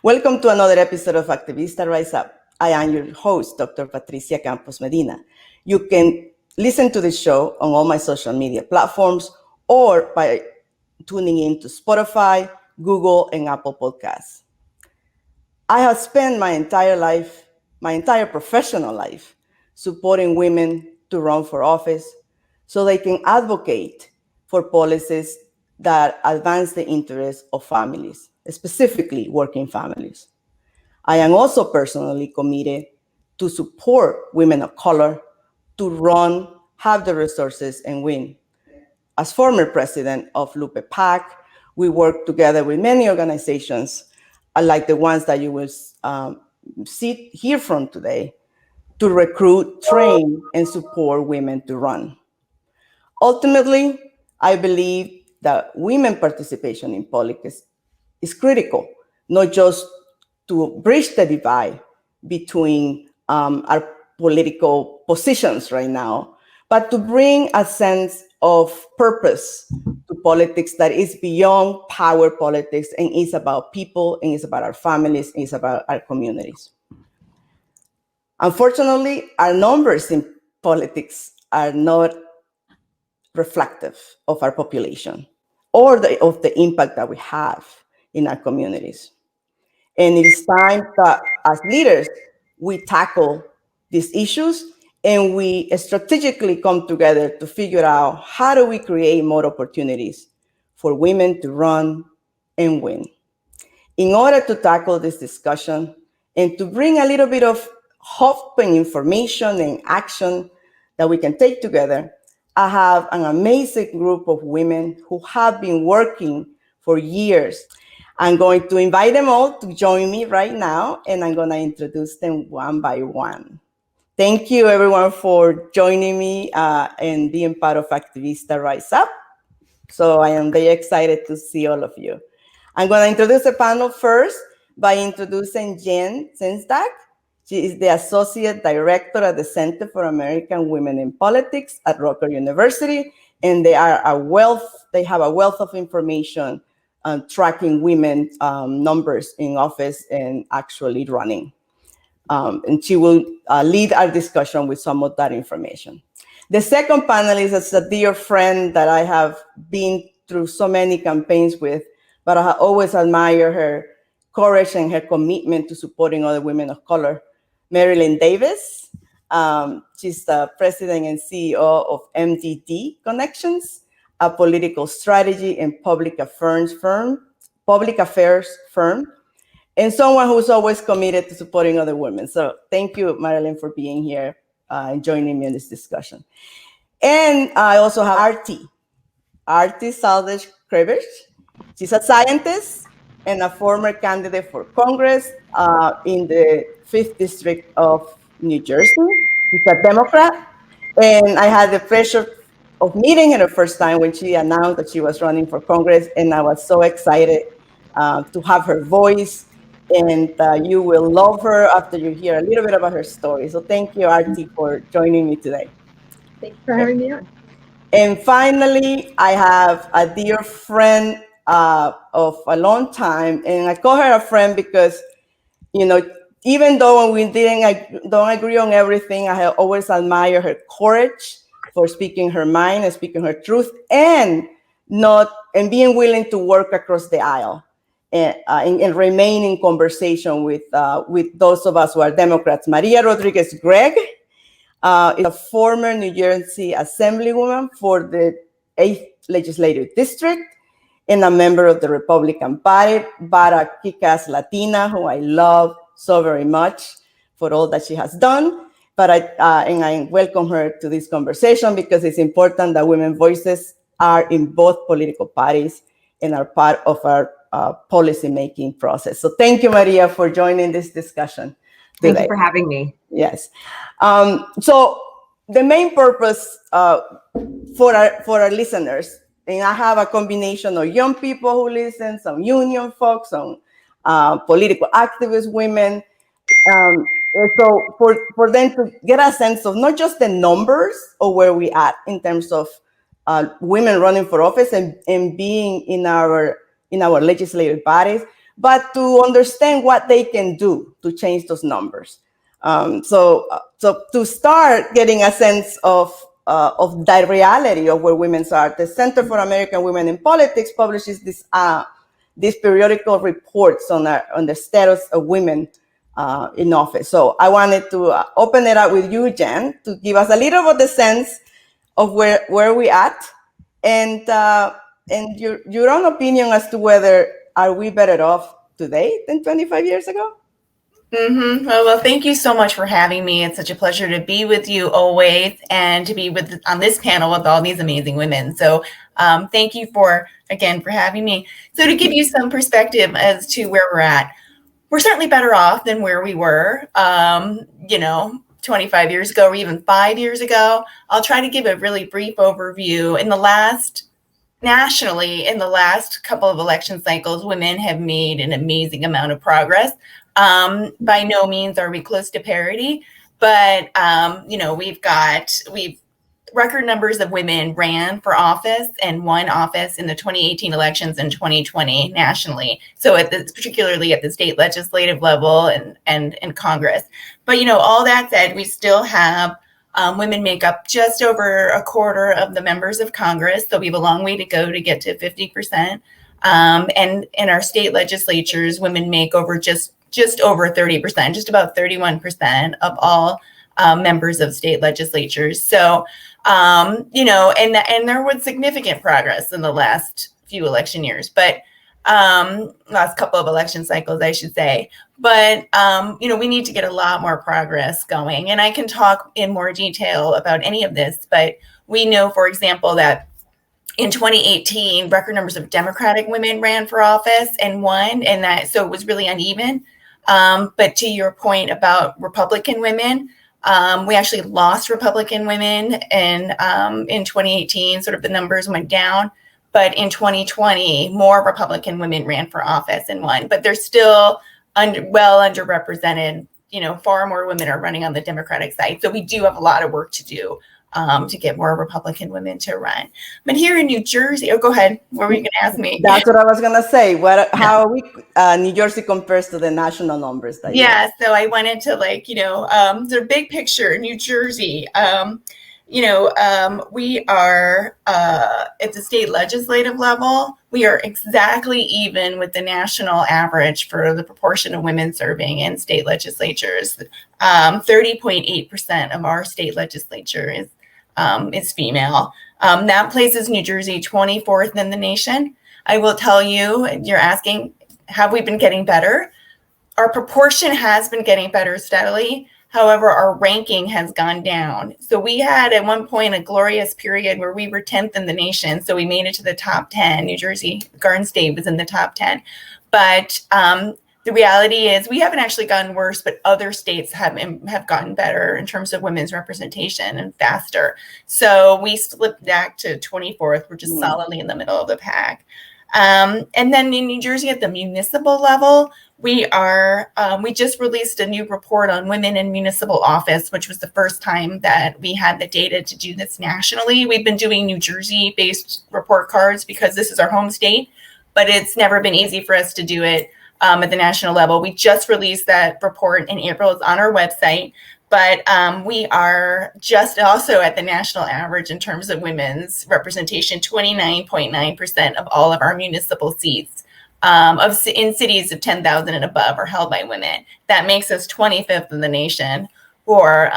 Welcome to another episode of Activista Rise Up. I am your host, Dr. Patricia Campos-Medina. You can listen to this show on all my social media platforms or by tuning in to Spotify, Google, and Apple Podcasts. I have spent my entire professional life, supporting women to run for office so they can advocate for policies that advance the interests of families, specifically working families. I am also personally committed to support women of color to run, have the resources, and win. As former president of Lupe PAC, we work together with many organizations like the ones that you will hear from today to recruit, train, and support women to run. Ultimately, I believe that women participation in politics is critical, not just to bridge the divide between our political positions right now, but to bring a sense of purpose to politics that is beyond power politics and is about people, and is about our families, and is about our communities. Unfortunately, our numbers in politics are not reflective of our population or of the impact that we have in our communities. And it is time that as leaders, we tackle these issues and we strategically come together to figure out how do we create more opportunities for women to run and win. In order to tackle this discussion and to bring a little bit of hope and information and action that we can take together, I have an amazing group of women who have been working for years. I'm going to invite them all to join me right now, and I'm going to introduce them one by one. Thank you, everyone, for joining me and being part of Activista Rise Up. So I am very excited to see all of you. I'm going to introduce the panel first by introducing Jenn Sinzdak. She is the Associate Director at the Center for American Women in Politics at Rutgers University, and they have a wealth of information on tracking women numbers in office and actually running. And she will lead our discussion with some of that information. The second panelist is a dear friend that I have been through so many campaigns with, but I have always admired her courage and her commitment to supporting other women of color. Marilyn Davis. She's the president and CEO of MDD Connections, a political strategy and public affairs firm, and someone who's always committed to supporting other women. So thank you, Marilyn, for being here and joining me in this discussion. And I also have Arati Sadalge Kreibich. She's a scientist and a former candidate for Congress in the 5th District of New Jersey. She's a Democrat. And I had the pleasure of meeting her the first time when she announced that she was running for Congress. And I was so excited to have her voice. And you will love her after you hear a little bit about her story. So thank you, Arati, for joining me today. Thanks for having me on. And finally, I have a dear friend of a long time, and I call her a friend because, you know, even though we don't agree on everything, I have always admired her courage for speaking her mind and speaking her truth, and being willing to work across the aisle and remain in conversation with those of us who are Democrats. Maria Rodriguez-Gregg is a former New Jersey Assemblywoman for the 8th Legislative District and a member of the Republican Party, but a kick-ass Latina who I love so very much for all that she has done. But I welcome her to this conversation because it's important that women's voices are in both political parties and are part of our policy-making process. So thank you, Maria, for joining this discussion today. Thank you for having me. Yes. So the main purpose for our listeners, and I have a combination of young people who listen, some union folks, some political activist women. So for them to get a sense of not just the numbers or where we at in terms of women running for office and being in our legislative bodies, but to understand what they can do to change those numbers. So to start getting a sense of that reality of where women are, the Center for American Women in Politics publishes these periodical reports on the status of women in office. So I wanted to open it up with you, Jenn, to give us a little bit of the sense of where we at, and your own opinion as to whether are we better off today than 25 years ago? Well, thank you so much for having me. It's such a pleasure to be with you always, and to be on this panel with all these amazing women. So thank you for having me. So to give you some perspective as to where we're at, we're certainly better off than where we were, 25 years ago or even 5 years ago. I'll try to give a really brief overview. Nationally, in the last couple of election cycles, women have made an amazing amount of progress. By no means are we close to parity, but we've record numbers of women ran for office and won office in the 2018 elections and 2020 nationally. So particularly at the state legislative level and Congress. But all that said, we still have women make up just over a quarter of the members of Congress. So we have a long way to go to get to 50%. And in our state legislatures, women make over just over 30%, just about 31% of all members of state legislatures. So, and there was significant progress in the last few election years, but last couple of election cycles, I should say. But, we need to get a lot more progress going. And I can talk in more detail about any of this, but we know, for example, that in 2018, record numbers of Democratic women ran for office and won, so it was really uneven. But to your point about Republican women, we actually lost Republican women in 2018. Sort of the numbers went down, but in 2020, more Republican women ran for office and won. But they're still underrepresented. Far more women are running on the Democratic side. So we do have a lot of work to do to get more Republican women to run. But here in New Jersey, go ahead. What were you going to ask me? That's what I was going to say. How New Jersey compares to the national numbers? So I wanted to the big picture, New Jersey. We are at the state legislative level, we are exactly even with the national average for the proportion of women serving in state legislatures. 30.8% of our state legislature is female. That places New Jersey 24th in the nation. I will tell you, you're asking, have we been getting better? Our proportion has been getting better steadily. However, our ranking has gone down. So we had at one point a glorious period where we were 10th in the nation. So we made it to the top 10. New Jersey, Garden State was in the top 10. But the reality is we haven't actually gotten worse, but other states have gotten better in terms of women's representation and faster. So we slipped back to 24th, which is solidly in the middle of the pack. And then in New Jersey at the municipal level, we just released a new report on women in municipal office, which was the first time that we had the data to do this nationally. We've been doing New Jersey-based report cards because this is our home state, but it's never been easy for us to do it at the national level. We just released that report in April. It's on our website. But we are just also at the national average in terms of women's representation. 29.9% of all of our municipal seats in cities of 10,000 and above are held by women. That makes us 25th in the nation for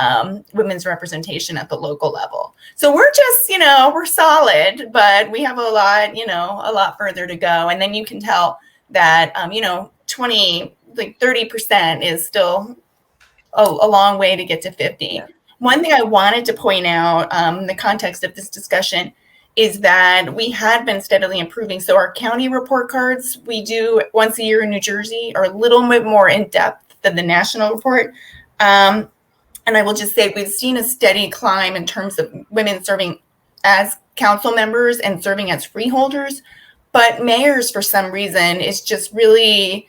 women's representation at the local level. So we're just, we're solid, but we have a lot further to go. And then you can tell that, 30% is still a long way to get to 50. Yeah. One thing I wanted to point out in the context of this discussion is that we had been steadily improving. So our county report cards we do once a year in New Jersey are a little bit more in depth than the national report. And I will just say we've seen a steady climb in terms of women serving as council members and serving as freeholders. But mayors, for some reason, is just really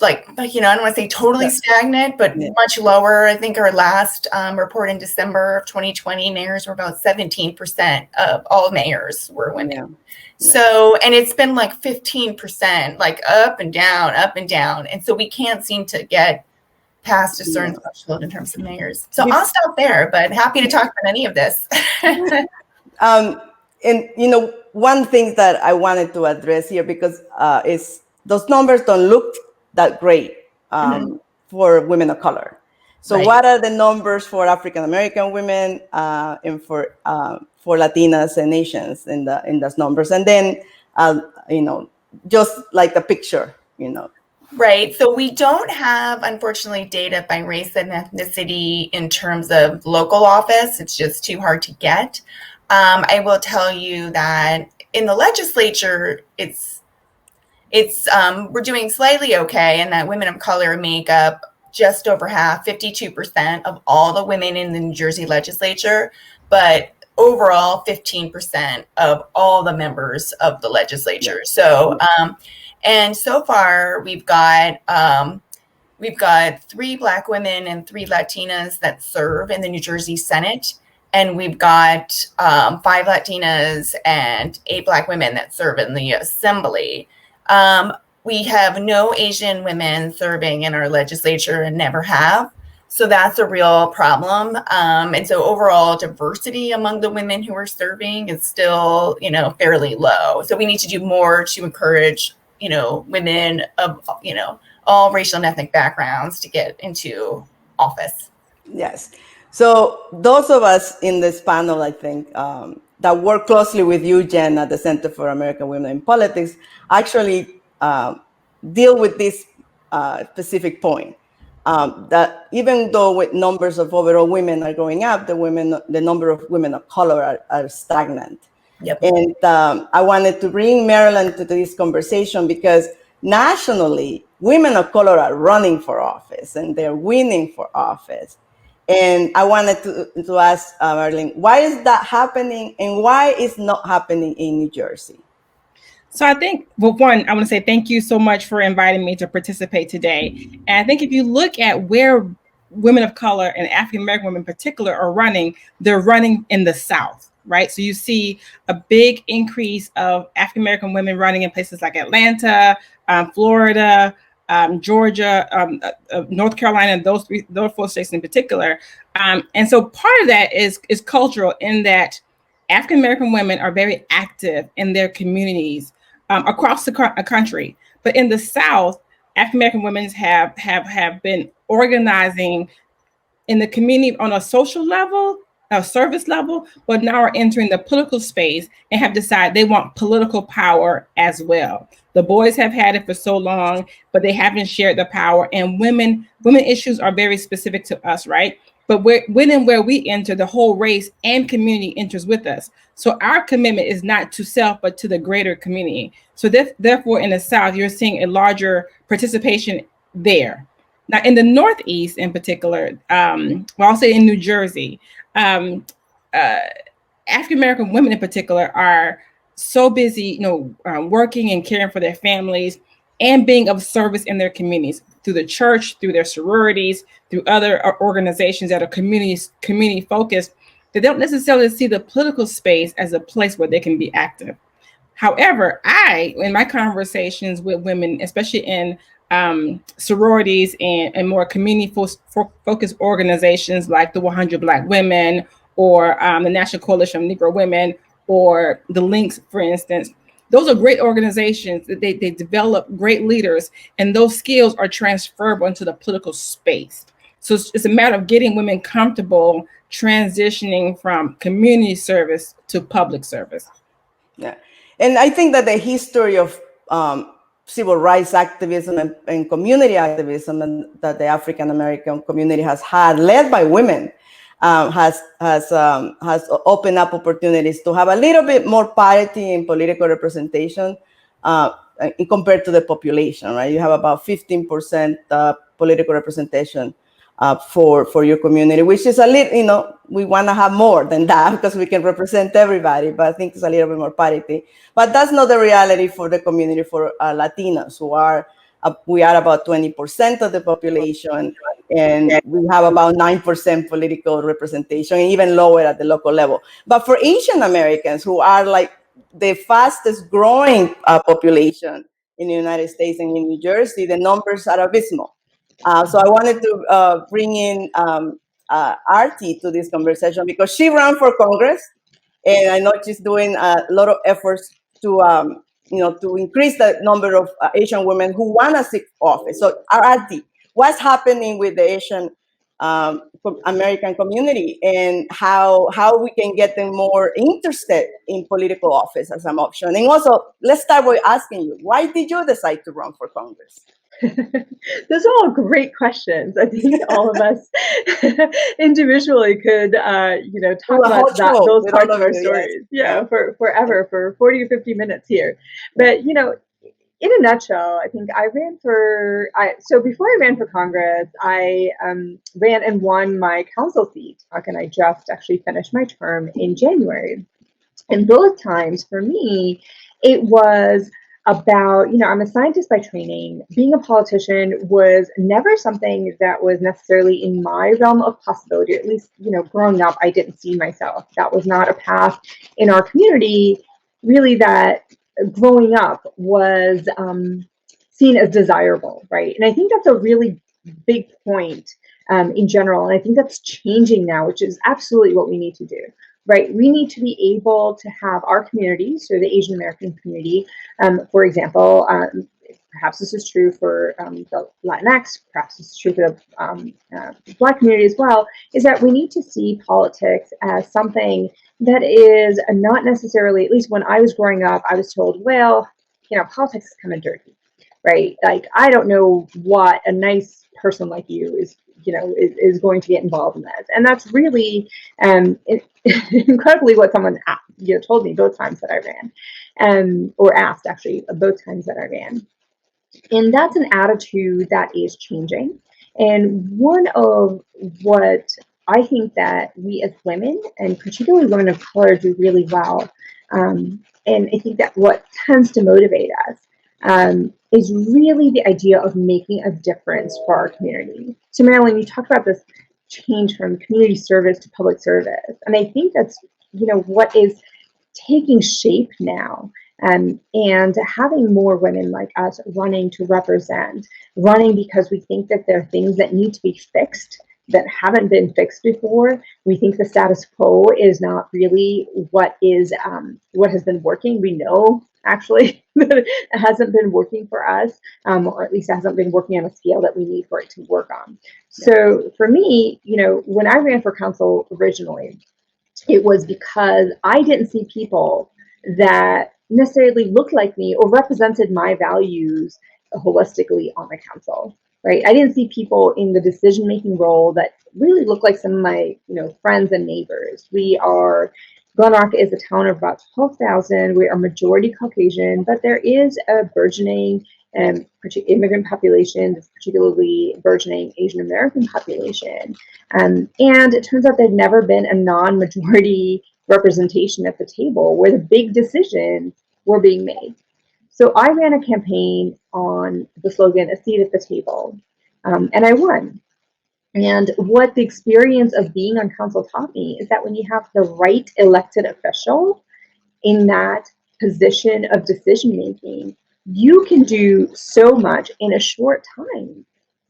like, I don't want to say totally stagnant, but much lower. I think our last report in December of 2020, mayors were about 17% of all mayors were women. So, and it's been like 15%, like up and down, up and down. And so we can't seem to get past a certain threshold in terms of mayors. So I'll stop there, but happy to talk about any of this. And one thing that I wanted to address here, because is those numbers don't look that great for women of color. So what are the numbers for African American women and for Latinas and Asians in those numbers? And then just like a picture, Right. So we don't have, unfortunately, data by race and ethnicity in terms of local office. It's just too hard to get. I will tell you that in the legislature, we're doing slightly okay, and that women of color make up just over half, 52% of all the women in the New Jersey legislature, but overall 15% of all the members of the legislature. So, and so far we've got 3 Black women and 3 Latinas that serve in the New Jersey Senate. And we've got 5 Latinas and 8 Black women that serve in the Assembly. We have no Asian women serving in our legislature and never have. So that's a real problem. And so overall diversity among the women who are serving is still, fairly low. So we need to do more to encourage, women of, all racial and ethnic backgrounds to get into office. Yes. So those of us in this panel, I think, that work closely with you, Jenn, at the Center for American Women in Politics, actually deal with this specific point. That even though with numbers of overall women are going up, the number of women of color are stagnant. Yep. And I wanted to bring Marilyn to this conversation because nationally, women of color are running for office and they're winning for office. And I wanted to ask Marilyn, why is that happening and why is not happening in New Jersey? So I think, well, one, I want to say thank you so much for inviting me to participate today. And I think if you look at where women of color and African-American women in particular are running, they're running in the South, right? So you see a big increase of African-American women running in places like Atlanta, Florida, Georgia, North Carolina, those 4 states in particular. And so part of that is cultural in that African-American women are very active in their communities across the country. But in the South, African-American women have been organizing in the community on a social level, a service level, but now are entering the political space and have decided they want political power as well. The boys have had it for so long, but they haven't shared the power. And women issues are very specific to us, right? But when and where we enter, the whole race and community enters with us. So our commitment is not to self, but to the greater community. So therefore, in the South, you're seeing a larger participation there. Now, in the Northeast, in particular, well, I'll say in New Jersey, African-American women in particular are so busy, working and caring for their families and being of service in their communities through the church, through their sororities, through other organizations that are community focused. They don't necessarily see the political space as a place where they can be active. However, in my conversations with women, especially in sororities and more community focused organizations like the 100 Black Women or the National Coalition of Negro Women or the Links, for instance, those are great organizations. They develop great leaders, and those skills are transferable into the political space. So it's a matter of getting women comfortable transitioning from community service to public service. Yeah, and I think that the history of civil rights activism and community activism and that the African American community has had, led by women, has opened up opportunities to have a little bit more parity in political representation compared to the population, right? You have about 15% political representation for your community, which is a little, we want to have more than that because we can represent everybody, but I think it's a little bit more parity. But that's not the reality for the community for Latinas who are We are about 20% of the population, and we have about 9% political representation, and even lower at the local level. But for Asian Americans, who are like the fastest growing population in the United States and in New Jersey, the numbers are abysmal. So I wanted to bring in Arati to this conversation because she ran for Congress, and I know she's doing a lot of efforts to to increase the number of Asian women who want to seek office. So Arati, what's happening with the Asian American community, and how we can get them more interested in political office as an option? And also, let's start by asking you, why did you decide to run for Congress? Those are all great questions. I think all of us individually could, talk about those parts of our stories. Yes. For forever, for 40 or 50 minutes here. But, in a nutshell, I think I ran so before I ran for Congress, I ran and won my council seat. And I just actually finished my term in January. And both times for me, it was about, I'm a scientist by training. Being a politician was never something that was necessarily in my realm of possibility, or at least, growing up, I didn't see myself. That was not a path in our community, really, that growing up was seen as desirable, right? And I think that's a really big point in general. And I think that's changing now, which is absolutely what we need to do. Right, we need to be able to have our communities, so the Asian American community, for example, perhaps this is true for the Latinx, perhaps this is true for the Black community as well, is that we need to see politics as something that is not necessarily, at least when I was growing up, I was told, well, politics is kind of dirty, right? Like, I don't know what a nice person like you is going to get involved in this. And that's really incredibly what someone told me both times that I ran, or asked actually both times that I ran. And that's an attitude that is changing. And one of what I think that we as women, and particularly women of color, do really well, and I think that what tends to motivate us is really the idea of making a difference for our community. So Marilyn, you talked about this change from community service to public service. And I think that's, what is taking shape now. And having more women like us running to represent, running because we think that there are things that need to be fixed that haven't been fixed before. We think the status quo is not really what has been working. We know actually that it hasn't been working for us, or at least hasn't been working on a scale that we need for it to work on. So for me, when I ran for council originally, it was because I didn't see people that necessarily looked like me or represented my values holistically on the council. Right, I didn't see people in the decision-making role that really looked like some of my, friends and neighbors. Glen Rock is a town of about 12,000. We are majority Caucasian, but there is a burgeoning immigrant population, particularly burgeoning Asian American population. And it turns out there'd never been a non-majority representation at the table where the big decisions were being made. So I ran a campaign on the slogan, "A seat at the table," and I won. And what the experience of being on council taught me is that when you have the right elected official in that position of decision making, you can do so much in a short time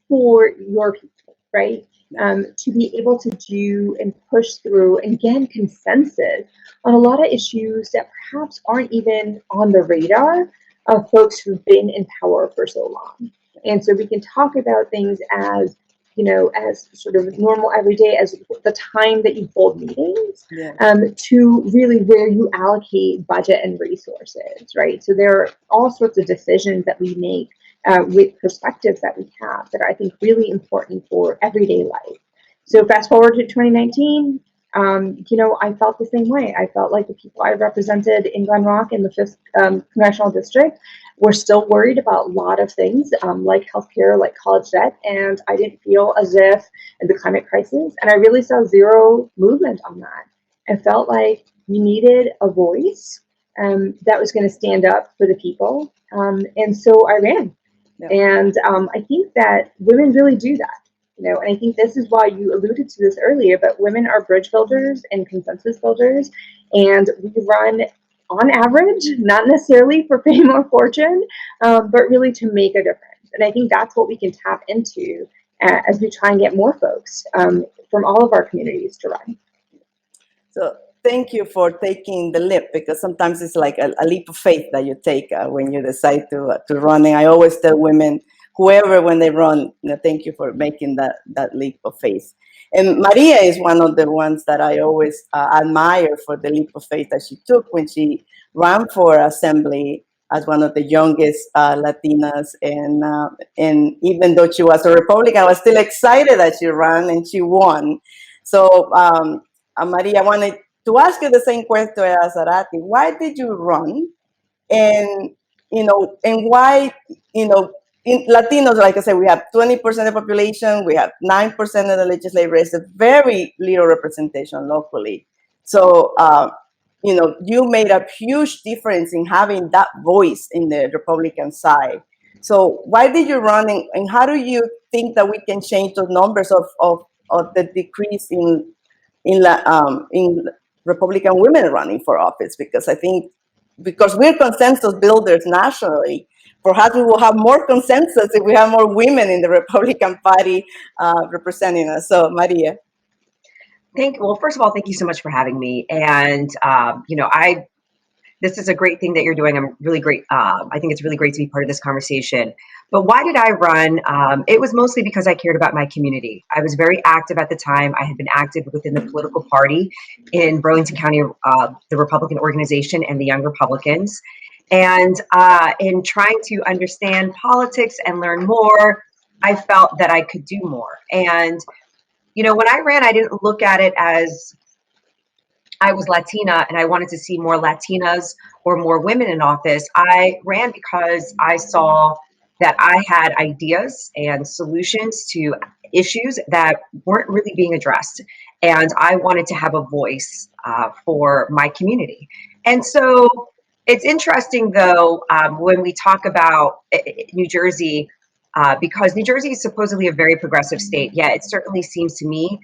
for your people, right? To be able to do and push through and gain consensus on a lot of issues that perhaps aren't even on the radar of folks who've been in power for so long. And so we can talk about things as, as sort of normal everyday, as the time that you hold meetings, to really where you allocate budget and resources, right? So there are all sorts of decisions that we make with perspectives that we have that are, I think, really important for everyday life. So fast forward to 2019, I felt the same way. I felt like the people I represented in Glen Rock in the 5th Congressional District were still worried about a lot of things, like healthcare, like college debt, and I didn't feel as if the climate crisis, and I really saw zero movement on that. I felt like we needed a voice that was going to stand up for the people, and so I ran. Yeah. And I think that women really do that. And I think this is why you alluded to this earlier, but women are bridge builders and consensus builders, and we run on average, not necessarily for fame or fortune, but really to make a difference. And I think that's what we can tap into as we try and get more folks from all of our communities to run. So thank you for taking the leap, because sometimes it's like a leap of faith that you take when you decide to run. And I always tell women, whoever, when they run, thank you for making that leap of faith. And Maria is one of the ones that I always admire for the leap of faith that she took when she ran for assembly as one of the youngest Latinas. And even though she was a Republican, I was still excited that she ran and she won. So Maria, I wanted to ask you the same question as Arati. Why did you run? And, and why, in Latinos, like I said, we have 20% of the population, we have 9% of the legislative race, very little representation locally. So, you made a huge difference in having that voice in the Republican side. So why did you run, and how do you think that we can change the numbers of the decrease in Republican women running for office? Because I think, because we're consensus builders nationally, perhaps we will have more consensus if we have more women in the Republican Party representing us. So, Maria. Well, first of all, thank you so much for having me. And, this is a great thing that you're doing. I'm really great. I think it's really great to be part of this conversation. But why did I run? It was mostly because I cared about my community. I was very active at the time. I had been active within the political party in Burlington County, the Republican organization, and the Young Republicans. And in trying to understand politics and learn more, I felt that I could do more. And, when I ran, I didn't look at it as I was Latina and I wanted to see more Latinas or more women in office. I ran because I saw that I had ideas and solutions to issues that weren't really being addressed. And I wanted to have a voice for my community. And so it's interesting, though, when we talk about New Jersey, because New Jersey is supposedly a very progressive state. Yeah, it certainly seems to me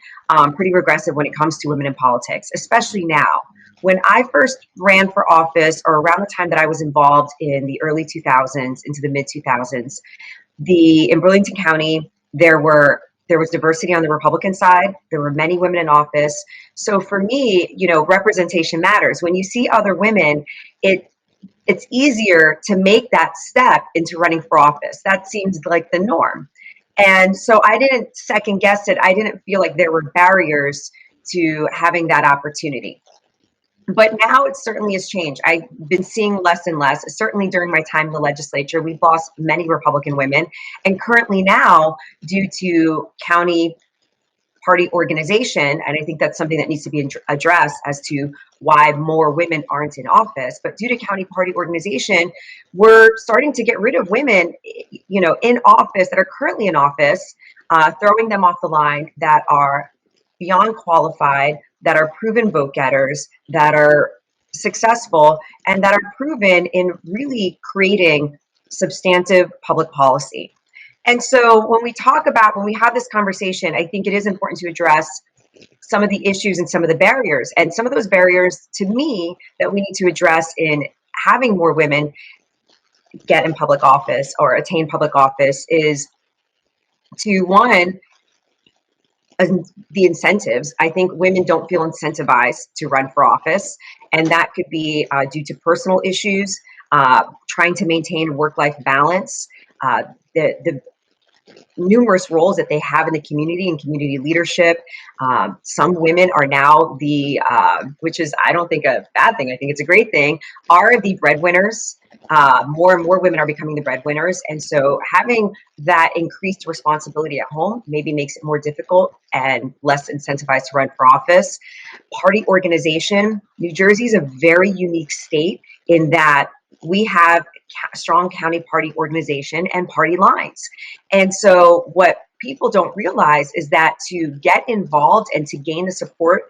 pretty regressive when it comes to women in politics, especially now. When I first ran for office, or around the time that I was involved in the early 2000s into the mid 2000s, in Burlington County, there was diversity on the Republican side. There were many women in office. So for me, representation matters. When you see other women, it's easier to make that step into running for office. That seems like the norm. And so I didn't second guess it. I didn't feel like there were barriers to having that opportunity. But now it certainly has changed. I've been seeing less and less. Certainly during my time in the legislature, we've lost many Republican women. And currently now, due to county party organization, and I think that's something that needs to be addressed as to why more women aren't in office. But due to county party organization, we're starting to get rid of women, in office, that are currently in office, throwing them off the line, that are beyond qualified, that are proven vote getters, that are successful, and that are proven in really creating substantive public policy. And so when we have this conversation, I think it is important to address some of the issues and some of the barriers. And some of those barriers, to me, that we need to address in having more women get in public office or attain public office is to, one, the incentives. I think women don't feel incentivized to run for office, and that could be due to personal issues, trying to maintain work-life balance, the numerous roles that they have in the community and community leadership. Some women are now which is, I don't think a bad thing, I think it's a great thing, are the breadwinners. More and more women are becoming the breadwinners. And so having that increased responsibility at home maybe makes it more difficult and less incentivized to run for office. Party organization. New Jersey is a very unique state in that we have strong county party organization and party lines. And so what people don't realize is that to get involved and to gain the support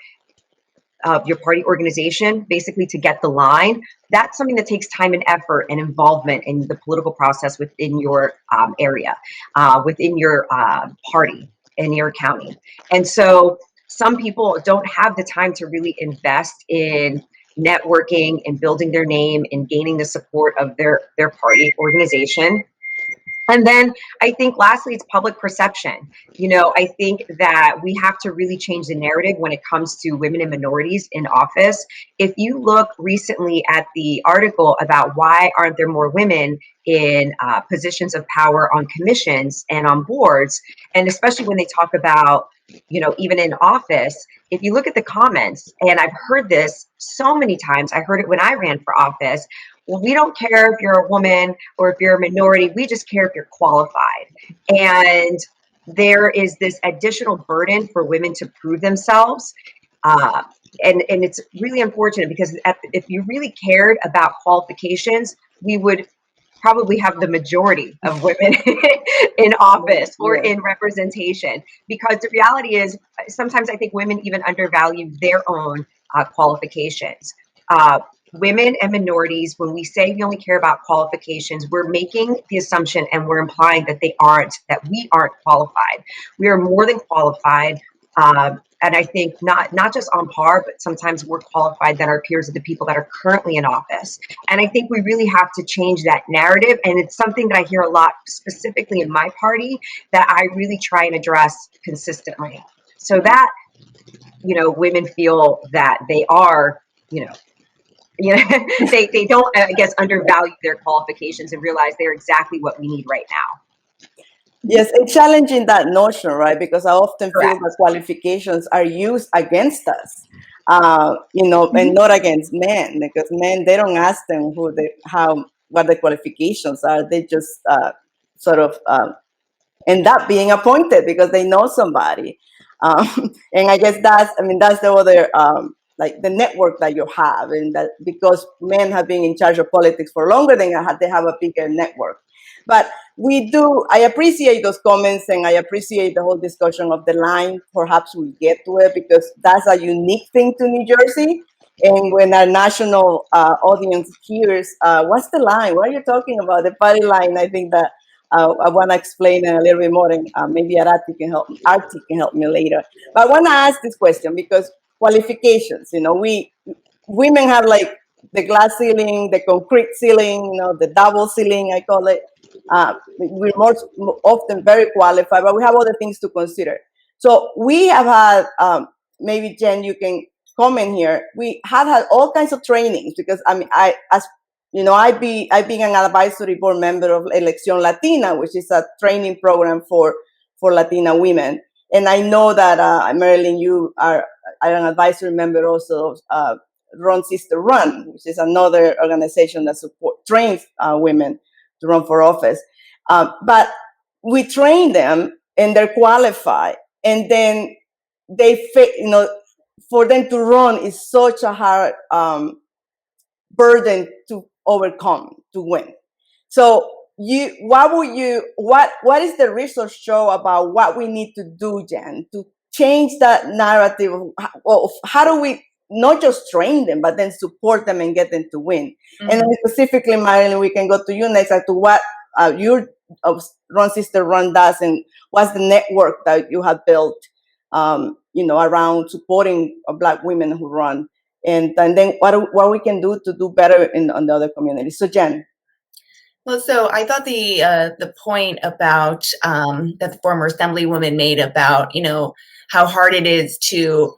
of your party organization, basically to get the line, that's something that takes time and effort and involvement in the political process within your area, within your party, in your county. And so some people don't have the time to really invest in networking and building their name and gaining the support of their party organization. And then I think lastly, it's public perception. I think that we have to really change the narrative when it comes to women and minorities in office. If you look recently at the article about why aren't there more women in positions of power on commissions and on boards, and especially when they talk about, even in office, if you look at the comments, and I've heard this so many times, I heard it when I ran for office, well, we don't care if you're a woman or if you're a minority, we just care if you're qualified. And there is this additional burden for women to prove themselves. And it's really unfortunate because if you really cared about qualifications, we would probably have the majority of women in office or in representation. Because the reality is, sometimes I think women even undervalue their own qualifications. Women and minorities, when we say we only care about qualifications, we're making the assumption and we're implying that we aren't qualified. We are more than qualified. And I think not just on par, but sometimes more qualified than our peers of the people that are currently in office. And I think we really have to change that narrative. And it's something that I hear a lot, specifically in my party, that I really try and address consistently. So that, women feel that they are, they don't, I guess, undervalue their qualifications and realize they're exactly what we need right now. Yes, it's challenging that notion, right? Because I often Correct. feel that qualifications are used against us, and not against men, because men, they don't ask them what the qualifications are. They just sort of end up being appointed because they know somebody. And I guess that's the other, like the network that you have, and that because men have been in charge of politics for longer than they have a bigger network. But I appreciate those comments, and I appreciate the whole discussion of the line. Perhaps we'll get to it because that's a unique thing to New Jersey. And when our national audience hears, what's the line? What are you talking about? The party line, I think that I want to explain it a little bit more, and maybe Arati can help me later. But I want to ask this question because qualifications, women have like the glass ceiling, the concrete ceiling, the double ceiling, I call it. We're most often very qualified, but we have other things to consider. So we have had, maybe Jenn, you can comment here. We have had all kinds of trainings because I've been an advisory board member of Elección Latina, which is a training program for Latina women. And I know that, Marilyn, you are an advisory member also of Run Sister Run, which is another organization that trains women to run for office. But we train them and they're qualified. And then for them to run is such a hard burden to overcome, to win. So what is the research show about what we need to do, Jenn, to change that narrative of how do we not just train them, but then support them and get them to win? Mm-hmm. And then specifically, Marilyn, we can go to you next as to what your Run Sister Run does and what's the network that you have built, around supporting Black women who run. And then what we can do to do better on the other communities. So Jenn. Well, so I thought the point about that the former Assemblywoman made about how hard it is to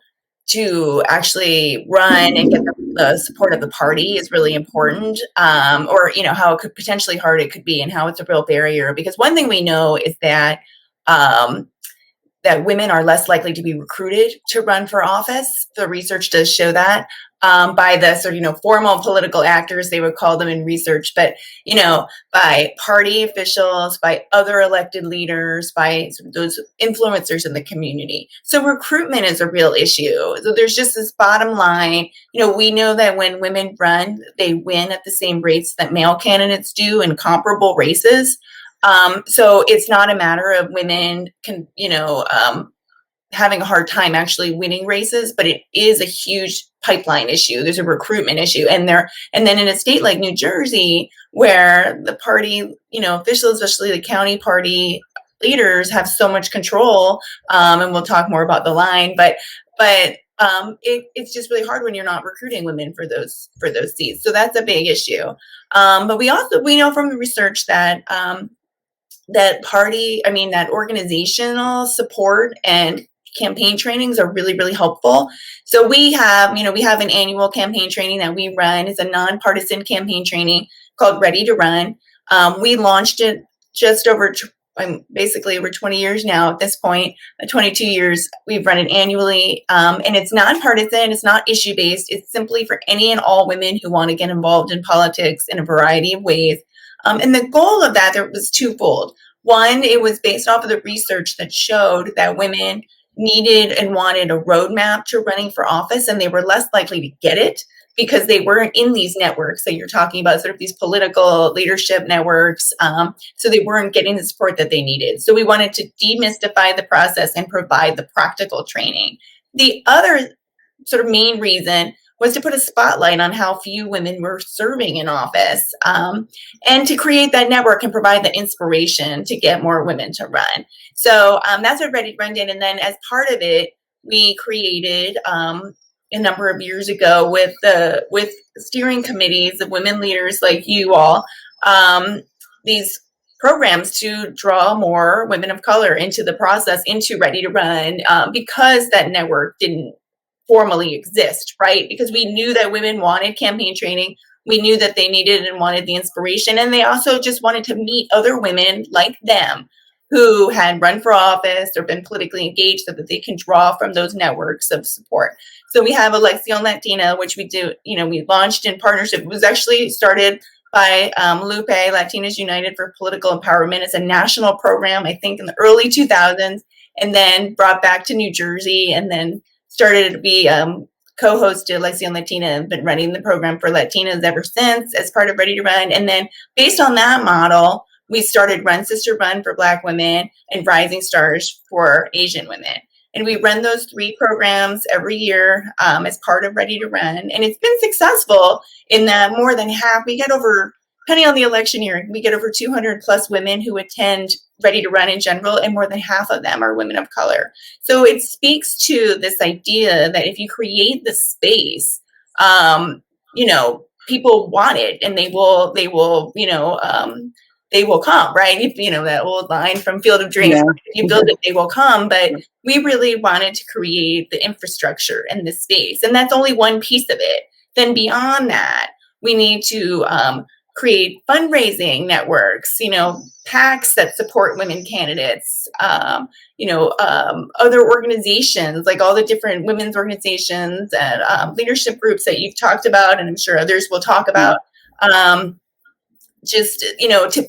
actually run and get the support of the party is really important, or how potentially hard it could be and how it's a real barrier. Because one thing we know is that that women are less likely to be recruited to run for office. The research does show that by the sort of, formal political actors, they would call them in research, but, by party officials, by other elected leaders, by sort of those influencers in the community. So recruitment is a real issue. So there's just this bottom line, we know that when women run, they win at the same rates that male candidates do in comparable races. So it's not a matter of women having a hard time actually winning races, but it is a huge pipeline issue. There's a recruitment issue, and then in a state like New Jersey, where the party, officials, especially the county party leaders, have so much control, and we'll talk more about the line, but it's just really hard when you're not recruiting women for those seats. So that's a big issue. But we know from the research that that organizational support and campaign trainings are really, really helpful. So we have an annual campaign training that we run. It's a nonpartisan campaign training called Ready to Run. We launched it just basically over 20 years now at this point, 22 years. We've run it annually, and it's nonpartisan. It's not issue-based. It's simply for any and all women who want to get involved in politics in a variety of ways. And the goal of that was twofold. One, it was based off of the research that showed that women needed and wanted a roadmap to running for office, and they were less likely to get it because they weren't in these networks that you're talking about, sort of these political leadership networks. So they weren't getting the support that they needed. So we wanted to demystify the process and provide the practical training. The other sort of main reason was to put a spotlight on how few women were serving in office, and to create that network and provide the inspiration to get more women to run. So that's what Ready to Run did. And then as part of it, we created a number of years ago with steering committees of women leaders like you all, these programs to draw more women of color into the process, into Ready to Run, because that network didn't formally exist, right? Because we knew that women wanted campaign training. We knew that they needed and wanted the inspiration. And they also just wanted to meet other women like them who had run for office or been politically engaged, so that they can draw from those networks of support. So we have Activista Latina, which we do, we launched in partnership. It was actually started by Lupe, Latinas United for Political Empowerment. It's a national program, I think, in the early 2000s, and then brought back to New Jersey, and then started to be co-hosted Activista Latina, and been running the program for Latinas ever since as part of Ready to Run. And then based on that model, we started Run Sister Run for Black women and Rising Stars for Asian women. And we run those 3 programs every year as part of Ready to Run. And it's been successful in that more than half, we get over, depending on the election year, we get over 200 plus women who attend Ready to Run in general, and more than half of them are women of color. So it speaks to this idea that if you create the space, people want it, and they will come, right? That old line from Field of Dreams, if you build it, they will come. But we really wanted to create the infrastructure and the space, and that's only one piece of it. Then beyond that, we need to create fundraising networks, PACs that support women candidates, other organizations, like all the different women's organizations and leadership groups that you've talked about, and I'm sure others will talk about, to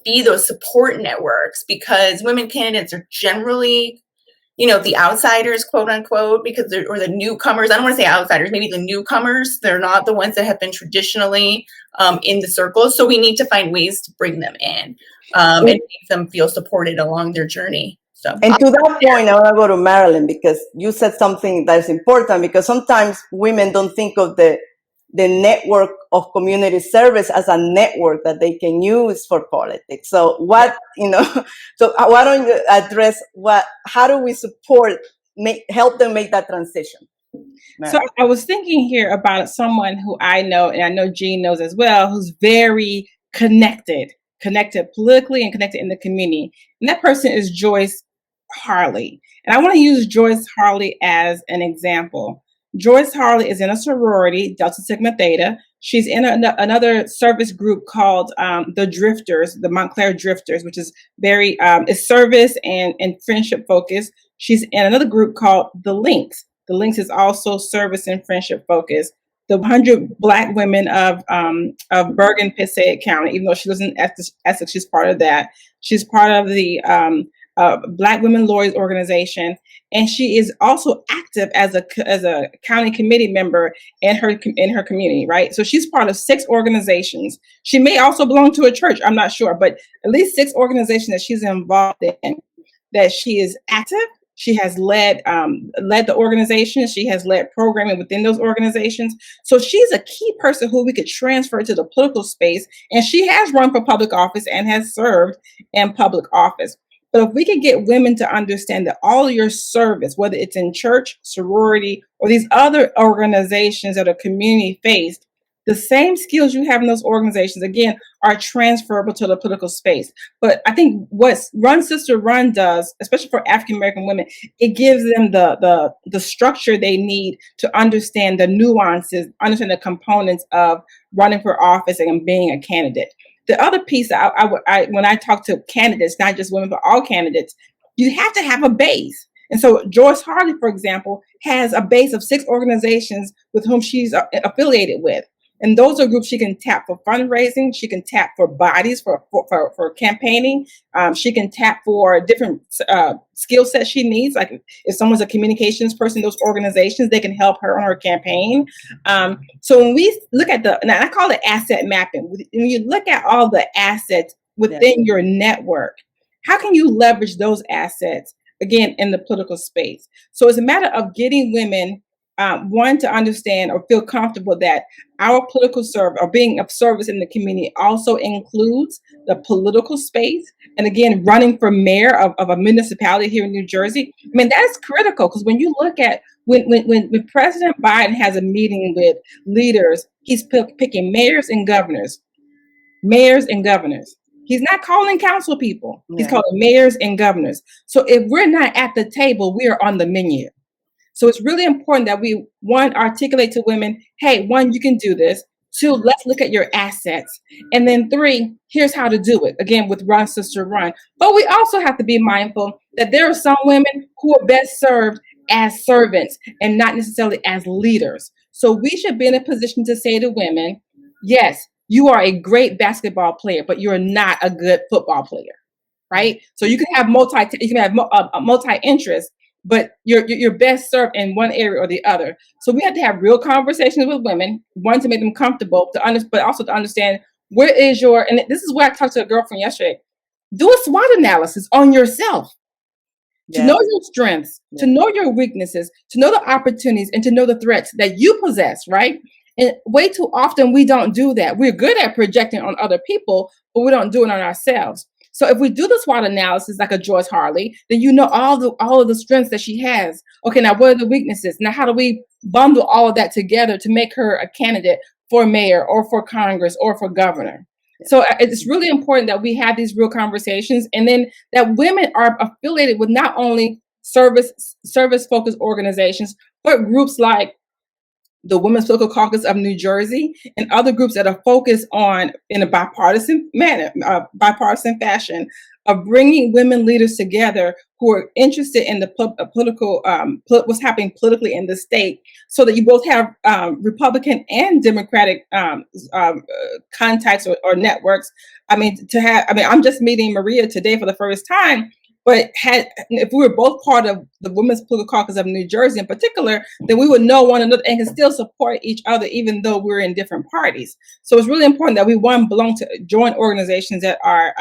be those support networks, because women candidates are generally, the outsiders, quote unquote, or the newcomers. I don't want to say outsiders, maybe the newcomers. They're not the ones that have been traditionally in the circle. So we need to find ways to bring them in and make them feel supported along their journey. So, and to that point, I want to go to Marilyn, because you said something that's important, because sometimes women don't think of the network of community service as a network that they can use for politics. So so why don't you address how do we support, help them make that transition? So I was thinking here about someone who I know, and I know Jean knows as well, who's very connected politically and connected in the community. And that person is Joyce Harley. And I want to use Joyce Harley as an example. Joyce Harley is in a sorority, Delta Sigma Theta. She's in another service group called the Drifters, the Montclair Drifters, which is very is service and friendship focused. She's in another group called the Links. The Links is also service and friendship focused. The 100 Black women of Bergen-Passaic County, even though she lives in Essex, she's part of that. She's part of the Black Women Lawyers Organization, and she is also active as a county committee member in her community, right? So she's part of 6 organizations. She may also belong to a church, I'm not sure, but at least 6 organizations that she's involved in, that she is active She has led the organization. She has led programming within those organizations. So she's a key person who we could transfer to the political space. And she has run for public office and has served in public office. But if we could get women to understand that all your service, whether it's in church, sorority, or these other organizations that are community-based, the same skills you have in those organizations, again, are transferable to the political space. But I think what Run Sister Run does, especially for African American women, it gives them the structure they need to understand the nuances, understand the components of running for office and being a candidate. The other piece, when I talk to candidates, not just women, but all candidates, you have to have a base. And so Joyce Harley, for example, has a base of 6 organizations with whom she's affiliated with. And those are groups she can tap for fundraising. She can tap for bodies for campaigning. She can tap for different skill sets she needs. Like if someone's a communications person, those organizations, they can help her on her campaign. So when we look at and I call it asset mapping. When you look at all the assets within your network, how can you leverage those assets, again, in the political space? So it's a matter of getting women one, to understand or feel comfortable that our political service or being of service in the community also includes the political space. And again, running for mayor of a municipality here in New Jersey, I mean, that's critical, because when you look at when President Biden has a meeting with leaders, he's picking mayors and governors. He's not calling council people. He's calling mayors and governors. So if we're not at the table, we are on the menu. So it's really important that we, one, articulate to women, hey, one, you can do this. 2, let's look at your assets. And then 3, here's how to do it. Again, with Run Sister Run. But we also have to be mindful that there are some women who are best served as servants and not necessarily as leaders. So we should be in a position to say to women, yes, you are a great basketball player, but you're not a good football player, right? So you can have multi-interest, but you're best served in one area or the other. So we have to have real conversations with women, one, to make them comfortable, but also to understand where is and this is where I talked to a girlfriend yesterday. Do a SWOT analysis on yourself. To know your strengths, to know your weaknesses, to know the opportunities, and to know the threats that you possess, right? And way too often we don't do that. We're good at projecting on other people, but we don't do it on ourselves. So if we do the SWOT analysis like a Joyce Harley, then you know all of the strengths that she has. Okay, now what are the weaknesses? Now how do we bundle all of that together to make her a candidate for mayor or for Congress or for governor? So it's really important that we have these real conversations, and then that women are affiliated with not only service-focused organizations, but groups like the Women's Political Caucus of New Jersey and other groups that are focused on, in a bipartisan fashion, of bringing women leaders together who are interested in the political, what's happening politically in the state, so that you both have Republican and Democratic contacts or networks. I'm just meeting Maria today for the first time, but if we were both part of the Women's Political Caucus of New Jersey in particular, then we would know one another and can still support each other, even though we're in different parties. So it's really important that we, one, belong to join organizations that are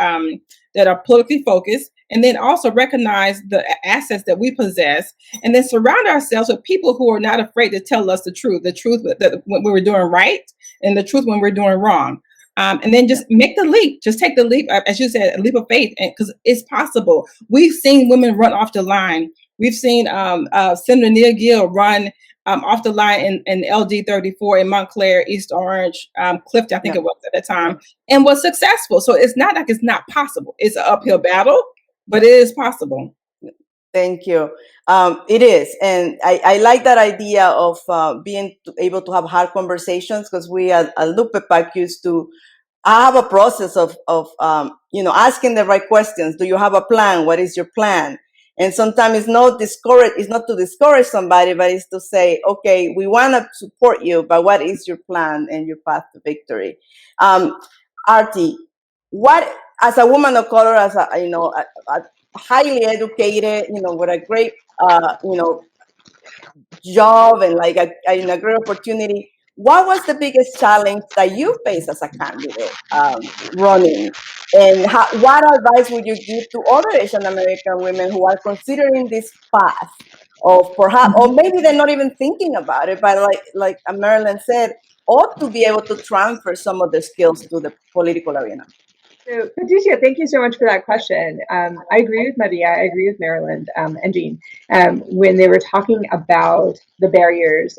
politically focused, and then also recognize the assets that we possess, and then surround ourselves with people who are not afraid to tell us the truth that when we're doing right, and the truth when we're doing wrong. And then just make the leap. Just take the leap, as you said, a leap of faith, because it's possible. We've seen women run off the line. We've seen Senator Neil Gill run off the line in LD 34 in Montclair, East Orange, Clifton, I think it was at the time, and was successful. So it's not like it's not possible. It's an uphill battle, but it is possible. Thank you. It is. And I like that idea of being able to have hard conversations, because we at LUPEPAC used to have a process of asking the right questions. Do you have a plan? What is your plan? And sometimes it's not to discourage somebody, but it's to say, okay, we want to support you, but what is your plan and your path to victory? Arati, as a woman of color, as a highly educated, with a great, job and like a great opportunity, what was the biggest challenge that you faced as a candidate running? And what advice would you give to other Asian American women who are considering this path of perhaps, or maybe they're not even thinking about it, but like Marilyn said, ought to be able to transfer some of the skills to the political arena? So, Patricia, thank you so much for that question. I agree with Maria, I agree with Marilyn and Jean when they were talking about the barriers,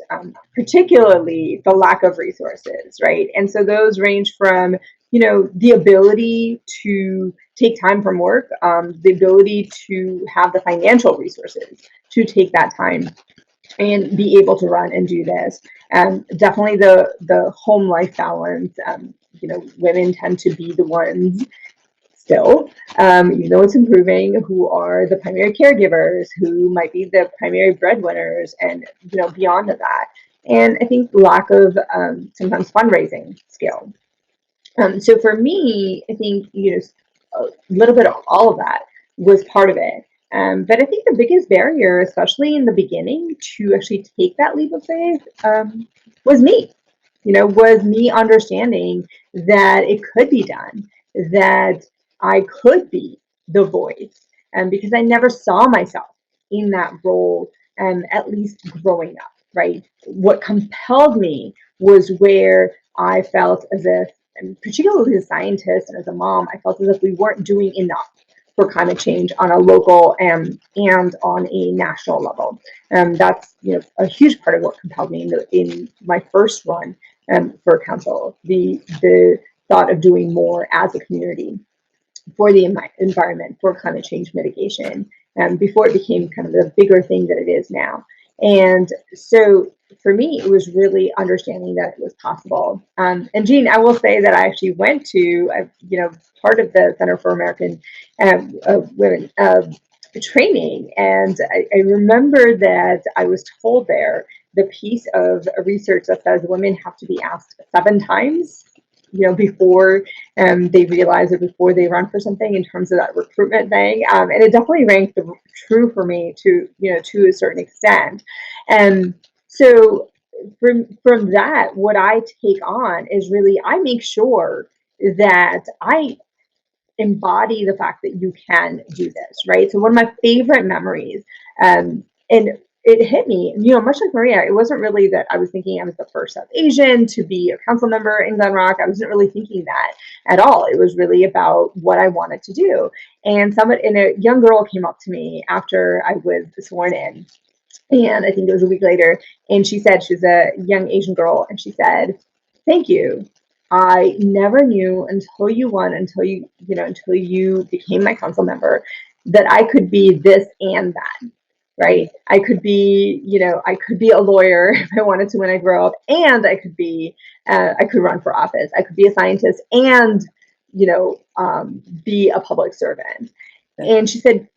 particularly the lack of resources, right? And so those range from, you know, the ability to take time from work, the ability to have the financial resources to take that time and be able to run and do this. Definitely the home life balance. You know, women tend to be the ones still, even though it's improving, who are the primary caregivers, who might be the primary breadwinners, and, you know, beyond that. And I think lack of sometimes fundraising skill. So for me, I think, you know, a little bit of all of that was part of it. But I think the biggest barrier, especially in the beginning, to actually take that leap of faith was me. You know, was me understanding that it could be done, that I could be the voice, because I never saw myself in that role, at least growing up, right? What compelled me was where I felt as if, and particularly as a scientist and as a mom, I felt as if we weren't doing enough for climate change on a local and on a national level. That's, you know, a huge part of what compelled me in my first run for council, the thought of doing more as a community for the environment, for climate change mitigation, before it became kind of the bigger thing that it is now. And so for me, it was really understanding that it was possible. And Jean, I will say that I actually went to, you know, part of the Center for American Women training. And I remember that I was told there the piece of research that says women have to be asked 7 times, you know, before they realize or before they run for something, in terms of that recruitment thing. And it definitely rang true for me to, you know, to a certain extent. And so from that, what I take on is really, I make sure that I embody the fact that you can do this, right? So one of my favorite memories, and it hit me, you know, much like Maria, it wasn't really that I was thinking I was the first South Asian to be a council member in Glen Rock. I wasn't really thinking that at all. It was really about what I wanted to do. And a young girl came up to me after I was sworn in, and I think it was a week later, and she said, she's a young Asian girl, and she said, "Thank you. I never knew until you won, until you became my council member, that I could be this and that." Right? I could be, you know, I could be a lawyer if I wanted to when I grow up, and I could run for office. I could be a scientist and, you know, be a public servant. And she said,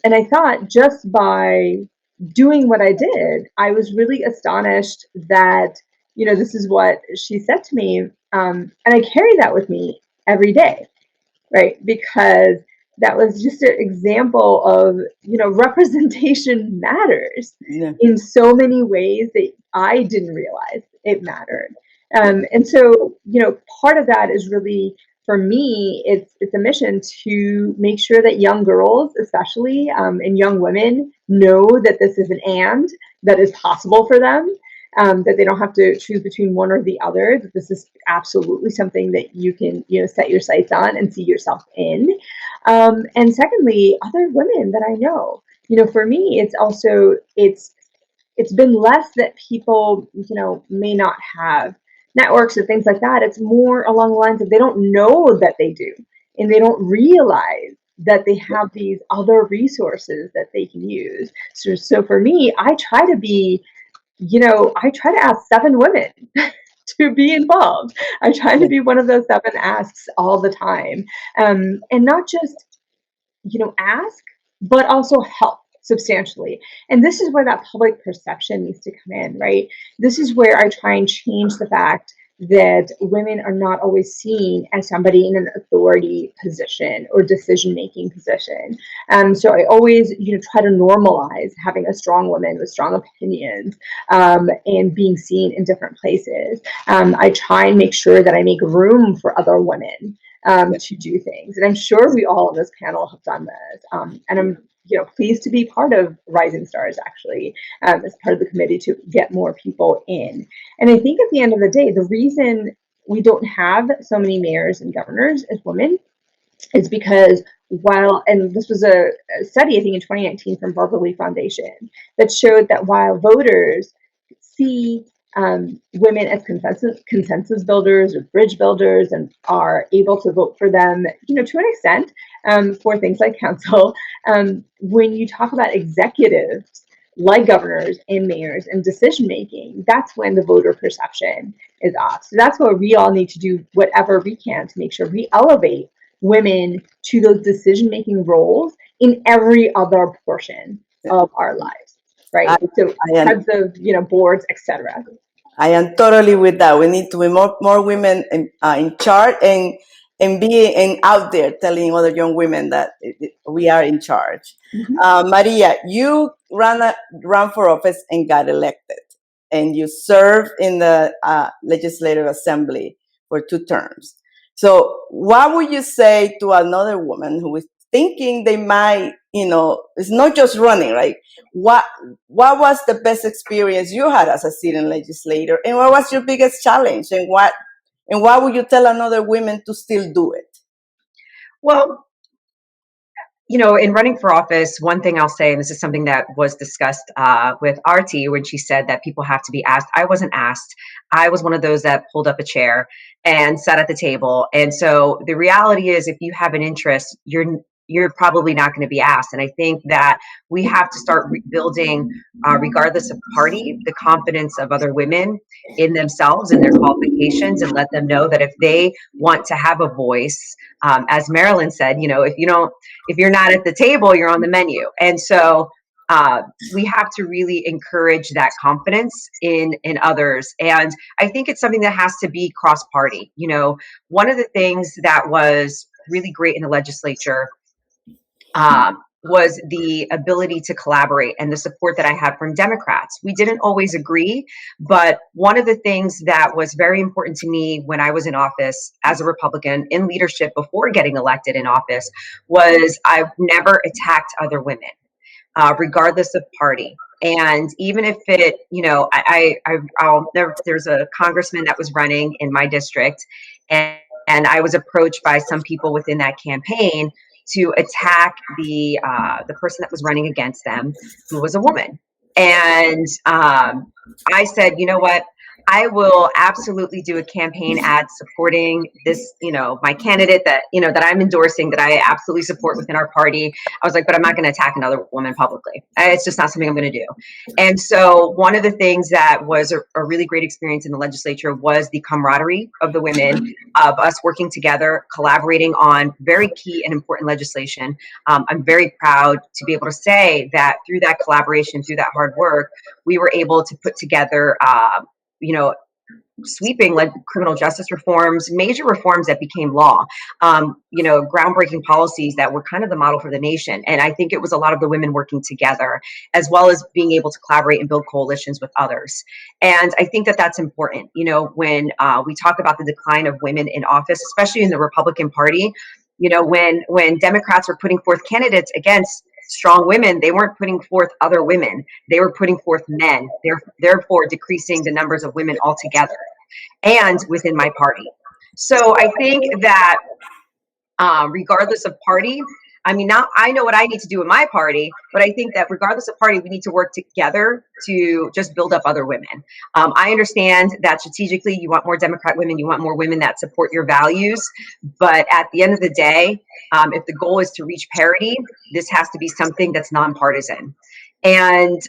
and I thought, just by doing what I did, I was really astonished that, you know, this is what she said to me. And I carry that with me every day, right? Because that was just an example of, you know, representation matters in so many ways that I didn't realize it mattered. And so, you know, part of that is really, for me, it's a mission to make sure that young girls, especially, and young women, know that this is that is possible for them. That they don't have to choose between one or the other, that this is absolutely something that you can, you know, set your sights on and see yourself in. And secondly, other women that I know, you know, for me, it's also, it's been less that people, you know, may not have networks or things like that. It's more along the lines of they don't know that they do, and they don't realize that they have these other resources that they can use. So for me, I try to ask 7 women to be involved. I try to be one of those 7 asks all the time. And not just, you know, ask, but also help substantially. And this is where that public perception needs to come in, right? This is where I try and change the fact that women are not always seen as somebody in an authority position or decision-making position. So I always, you know, try to normalize having a strong woman with strong opinions, and being seen in different places. I try and make sure that I make room for other women to do things. And I'm sure we all on this panel have done this. And I'm pleased to be part of Rising Stars, actually, as part of the committee to get more people in. And I think at the end of the day, the reason we don't have so many mayors and governors as women is because and this was a study, I think in 2019 from Barbara Lee Foundation, that showed that while voters see women as consensus builders or bridge builders and are able to vote for them, to an extent, for things like council, when you talk about executives like governors and mayors and decision making, that's when the voter perception is off. So that's where we all need to do whatever we can to make sure we elevate women to those decision-making roles in every other portion of our lives, right? So heads of boards, etc. I am totally with that. We need to be more women in charge and be out there telling other young women that we are in charge. Mm-hmm. Maria, you ran for office and got elected, and you served in the Legislative Assembly for 2 terms. So what would you say to another woman who is thinking they might, it's not just running, right? What was the best experience you had as a sitting legislator, and what was your biggest challenge, and what would you tell another women to still do it? Well, in running for office, one thing I'll say, and this is something that was discussed with Arati when she said that people have to be asked. I wasn't asked. I was one of those that pulled up a chair and sat at the table. And so the reality is, if you have an interest, you're probably not going to be asked. And I think that we have to start rebuilding, regardless of party, the confidence of other women in themselves and their qualifications, and let them know that if they want to have a voice, as Marilyn said, if you're not at the table, you're on the menu. And so we have to really encourage that confidence in others. And I think it's something that has to be cross-party. One of the things that was really great in the legislature was the ability to collaborate and the support that I had from Democrats. We didn't always agree, but one of the things that was very important to me when I was in office as a Republican in leadership before getting elected in office was I've never attacked other women, regardless of party. And even if it, I'll never, there's a congressman that was running in my district, and I was approached by some people within that campaign to attack the person that was running against them, who was a woman. And I said, you know what? I will absolutely do a campaign ad supporting this, my candidate that I'm endorsing, that I absolutely support within our party. I was like, but I'm not going to attack another woman publicly. It's just not something I'm going to do. And so one of the things that was a really great experience in the legislature was the camaraderie of the women, of us working together, collaborating on very key and important legislation. I'm very proud to be able to say that through that collaboration, through that hard work, we were able to put together sweeping criminal justice reforms, major reforms that became law, groundbreaking policies that were kind of the model for the nation. And I think it was a lot of the women working together, as well as being able to collaborate and build coalitions with others. And I think that that's important. When we talk about the decline of women in office, especially in the Republican Party, when Democrats were putting forth candidates against strong women, they weren't putting forth other women. They were putting forth men, therefore decreasing the numbers of women altogether and within my party. So I think that regardless of party, I know what I need to do in my party, but I think that regardless of party, we need to work together to just build up other women. I understand that strategically you want more Democrat women, you want more women that support your values, but at the end of the day, if the goal is to reach parity, this has to be something that's nonpartisan. And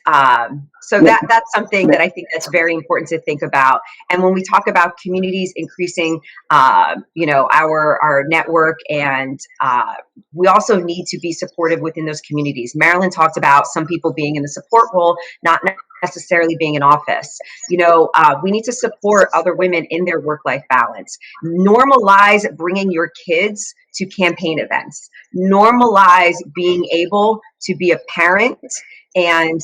so that's something that I think that's very important to think about. And when we talk about communities increasing, our network, and we also need to be supportive within those communities. Marilyn talked about some people being in the support role, not necessarily being in office. We need to support other women in their work-life balance. Normalize bringing your kids to campaign events. Normalize being able to be a parent and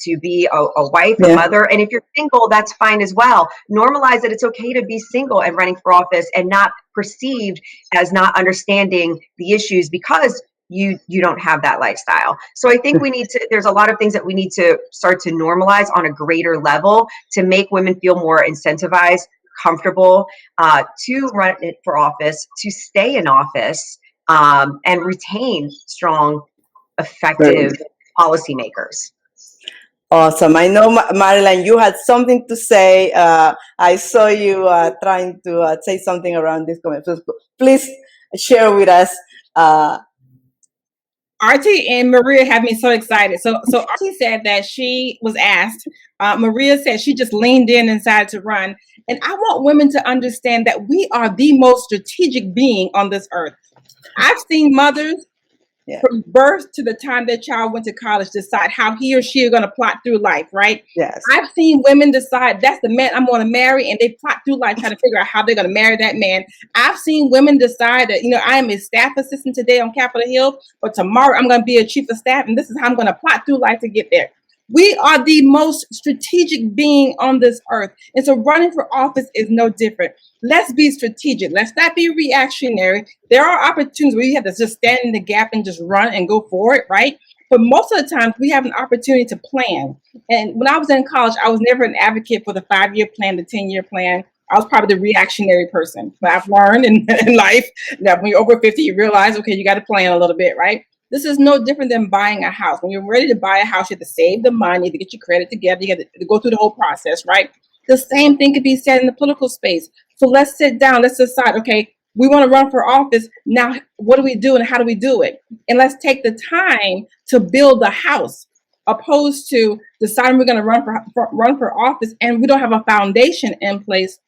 to be a wife, a mother. And if you're single, that's fine as well. Normalize that it's okay to be single and running for office and not perceived as not understanding the issues because you don't have that lifestyle. So I think there's a lot of things that we need to start to normalize on a greater level to make women feel more incentivized, comfortable to run for office, to stay in office, and retain strong, effective policymakers. Awesome. I know, Marilyn, you had something to say. I saw you trying to say something around this comment. So please share with us. Arati and Maria have me so excited. So Arati said that she was asked. Maria said she just leaned in and decided to run. And I want women to understand that we are the most strategic being on this earth. I've seen mothers from birth to the time their child went to college decide how he or she are going to plot through life, right? Yes. I've seen women decide that's the man I'm going to marry, and they plot through life trying to figure out how they're going to marry that man. I've seen women decide that, I am a staff assistant today on Capitol Hill, but tomorrow I'm going to be a chief of staff, and this is how I'm going to plot through life to get there. We are the most strategic being on this earth. And so running for office is no different. Let's be strategic. Let's not be reactionary. There are opportunities where you have to just stand in the gap and just run and go for it, right? But most of the time, we have an opportunity to plan. And when I was in college, I was never an advocate for the 5-year plan, the 10-year plan. I was probably the reactionary person. But I've learned in life that when you're over 50, you realize, okay, you got to plan a little bit, right? This is no different than buying a house. When you're ready to buy a house, you have to save the money, you have to get your credit together, you have to go through the whole process, right? The same thing could be said in the political space. So let's sit down, let's decide, okay, we want to run for office. Now, what do we do and how do we do it? And let's take the time to build the house, opposed to deciding we're going to run for office and we don't have a foundation in place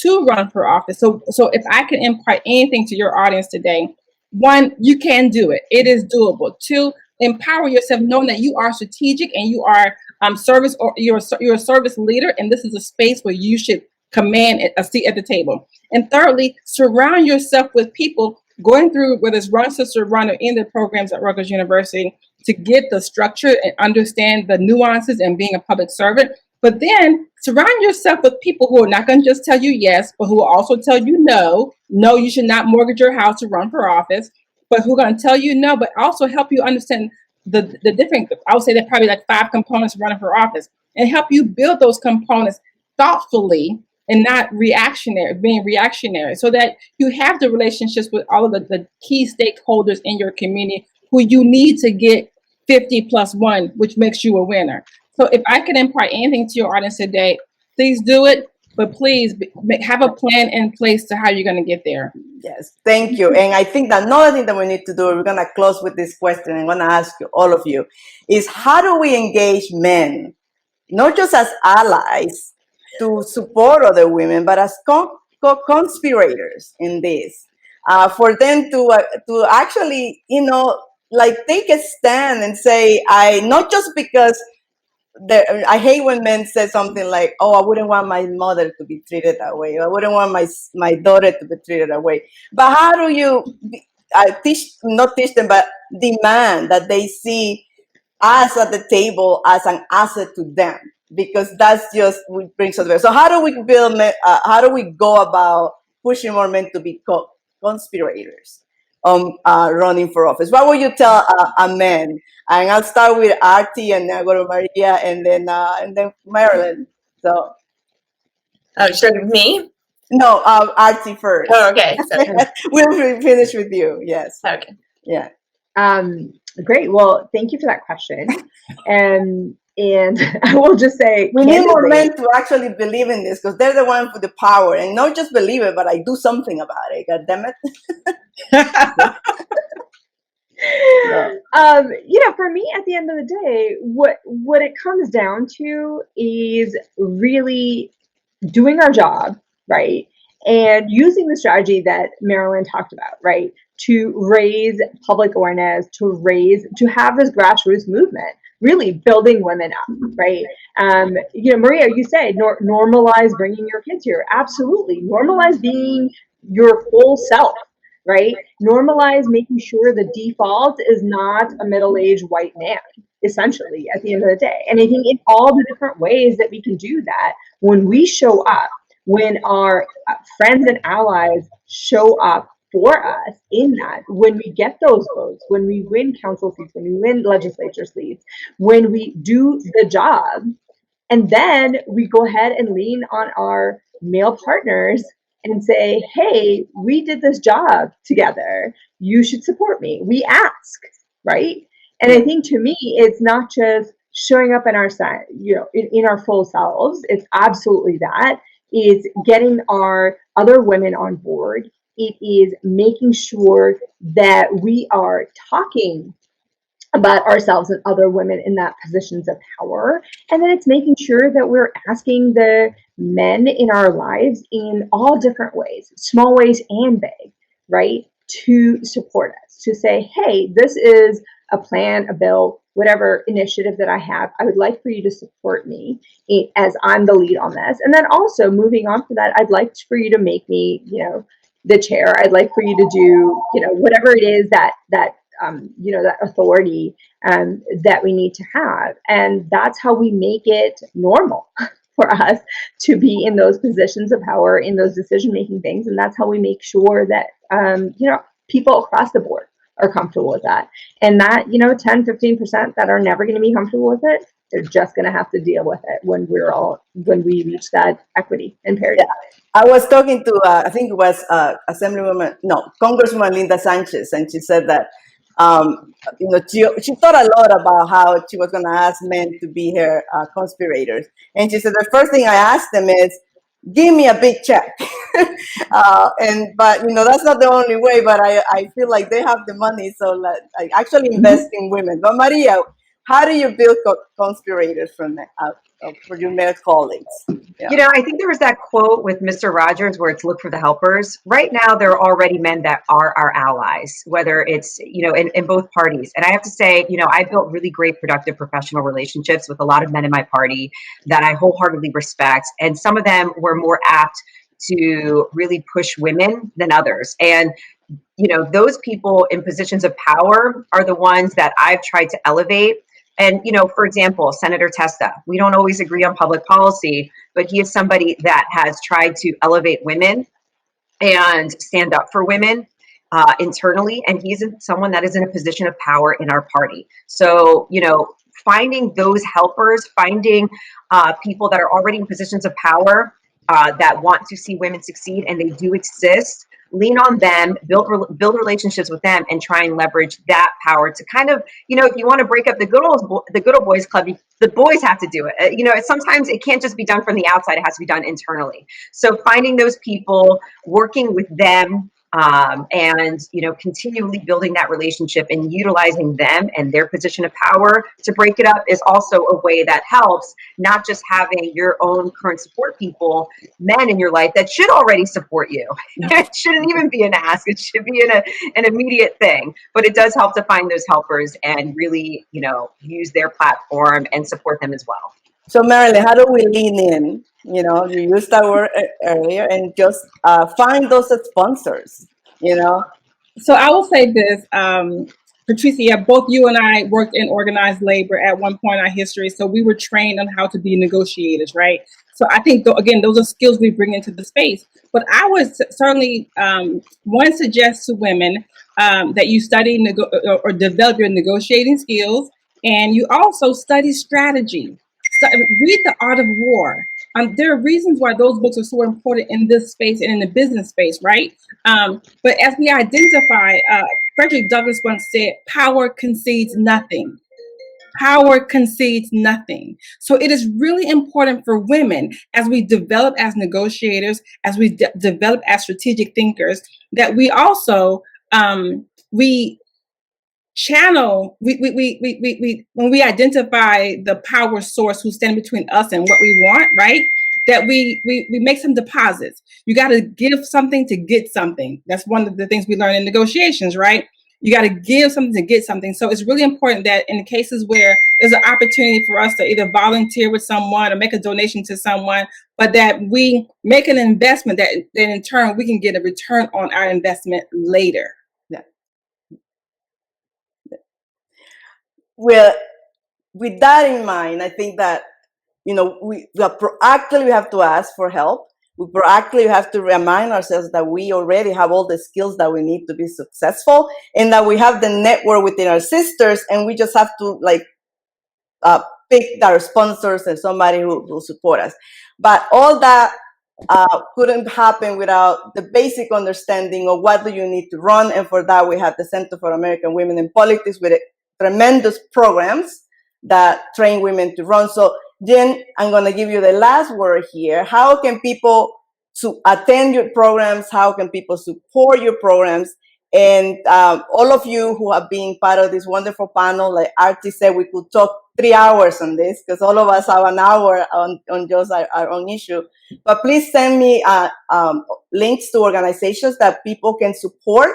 to run for office. So if I can impart anything to your audience today, 1, you can do it. It is doable. 2, empower yourself, knowing that you are strategic and you are service, or you're a service leader, and this is a space where you should command a seat at the table. And thirdly, surround yourself with people going through, whether it's Run Sister Run or in the programs at Rutgers University, to get the structure and understand the nuances and being a public servant. But then surround yourself with people who are not going to just tell you yes, but who will also tell you no. No, you should not mortgage your house to run for office, but who are going to tell you no, but also help you understand the different, I would say there are probably like 5 components of running for office, and help you build those components thoughtfully and not being reactionary, so that you have the relationships with all of the key stakeholders in your community who you need to get 50+1, which makes you a winner. So if I can impart anything to your audience today, please do it, but please have a plan in place to how you're going to get there. Yes, thank you. And I think that another thing that we need to do, we're going to close with this question. I'm going to ask you, all of you, is how do we engage men, not just as allies to support other women, but as co-conspirators in this, for them to actually, like take a stand and say, not just because I hate when men say something like, "Oh, I wouldn't want my mother to be treated that way. I wouldn't want my daughter to be treated that way." But how do you not teach them, but demand that they see us at the table as an asset to them? Because that's just what brings us there. So how do we build? How do we go about pushing more men to be conspirators running for office? What would you tell a man? And I'll start with Arati, and then I'll go to Maria, and then Marilyn. So, Should it be me? No, Arati first. Oh, okay. So, We'll finish with you. Yes. okay. Yeah. Great. Well, thank you for that question. And I will just say, we need more men to actually believe in this, because they're the ones with the power, and not just believe it, but I do something about it. God damn it. For me, at the end of the day, what it comes down to is really doing our job, right? And using the strategy that Marilyn talked about, right? To raise public awareness, to have this grassroots movement, really building women up, right? Maria, you said normalize bringing your kids here. Absolutely. Normalize being your full self, right? Normalize making sure the default is not a middle-aged white man. essentially, at the end of the day. And I think in all the different ways that we can do that, when we show up, when our friends and allies show up for us in that, when we get those votes, when we win council seats, when we win legislature seats, when we do the job, and then we go ahead and lean on our male partners and say, hey, we did this job together. You should support me. We ask, right? And I think to me, it's not just showing up in our in our full selves. It's absolutely that. It's getting our other women on board. It is making sure that we are talking about ourselves and other women in that positions of power. And then it's making sure that we're asking the men in our lives in all different ways, small ways and big, right, to support us, to say, hey, this is a plan, a bill, whatever initiative that I have, I would like for you to support me as I'm the lead on this. And then also moving on from that, I'd like for you to make me, the chair. I'd like for you to do, whatever it is that authority that we need to have. And that's how we make it normal for us to be in those positions of power, in those decision-making things. And that's how we make sure that, people across the board are comfortable with that. And that, 10, 15% that are never going to be comfortable with it, they're just going to have to deal with it when we reach that equity and parity. Yeah. I was talking to, I think it was Congresswoman Linda Sanchez, and she said that, she thought a lot about how she was going to ask men to be her conspirators. And she said, the first thing I asked them is, give me a big check. But that's not the only way, but I feel like they have the money, so I actually invest in women. But Maria, how do you build conspirators for your male colleagues? Yeah. I think there was that quote with Mr. Rogers where it's look for the helpers. Right now, there are already men that are our allies, whether it's, in both parties. And I have to say, I built really great, productive professional relationships with a lot of men in my party that I wholeheartedly respect. And some of them were more apt to really push women than others. And those people in positions of power are the ones that I've tried to elevate. And, for example, Senator Testa, we don't always agree on public policy, but he is somebody that has tried to elevate women and stand up for women internally. And he's someone that is in a position of power in our party. So, finding those helpers, finding people that are already in positions of power that want to see women succeed, and they do exist, lean on them, build relationships with them, and try and leverage that power to kind of, if you want to break up the good old boys club, the boys have to do it. Sometimes it can't just be done from the outside; it has to be done internally. So finding those people, working with them, and continually building that relationship and utilizing them and their position of power to break it up is also a way that helps, not just having your own current support people, men in your life that should already support you. It shouldn't even be an ask. It should be an immediate thing, but it does help to find those helpers and really, use their platform and support them as well. So Marilyn, how do we lean in? You used that word earlier, and just find those sponsors, So I will say this, Patricia, both you and I worked in organized labor at one point in our history. So we were trained on how to be negotiators, right? So I think, again, those are skills we bring into the space. But I would certainly suggest to women that you study or develop your negotiating skills, and you also study strategy. Read The Art of War. There are reasons why those books are so important in this space and in the business space, right? But as we identify, Frederick Douglass once said, power concedes nothing. Power concedes nothing. So it is really important for women, as we develop as negotiators, as we develop as strategic thinkers, that we also, we channel, when we identify the power source who's standing between us and what we want, right? That we make some deposits. You got to give something to get something. That's one of the things we learn in negotiations, right? You got to give something to get something. So it's really important that in cases where there's an opportunity for us to either volunteer with someone or make a donation to someone, but that we make an investment that in turn we can get a return on our investment later. Yeah. Well, with that in mind, I think that, we proactively have to ask for help. We proactively have to remind ourselves that we already have all the skills that we need to be successful, and that we have the network within our sisters, and we just have to pick our sponsors and somebody who will support us. But all that couldn't happen without the basic understanding of what do you need to run. And for that, we have the Center for American Women in Politics with tremendous programs that train women to run. So Jenn, I'm going to give you the last word here. How can people attend your programs? How can people support your programs? And all of you who have been part of this wonderful panel, like Arati said, we could talk 3 hours on this because all of us have an hour on just our own issue. But please send me links to organizations that people can support,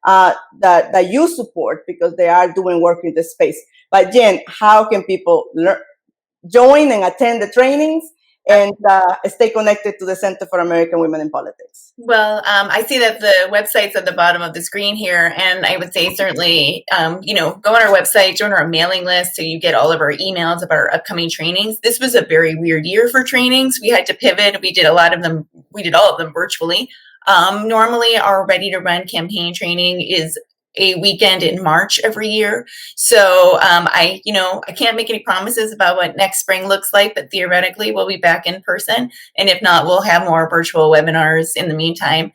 that you support, because they are doing work in this space. But Jenn, how can people join and attend the trainings and stay connected to the Center for American Women in Politics? Well, I see that the website's at the bottom of the screen here, and I would say certainly, go on our website, join our mailing list so you get all of our emails of our upcoming trainings. This was a very weird year for trainings. We had to pivot. We did all of them virtually. Normally, our Ready to Run campaign training is a weekend in March every year. So I can't make any promises about what next spring looks like, but theoretically we'll be back in person. And if not, we'll have more virtual webinars in the meantime.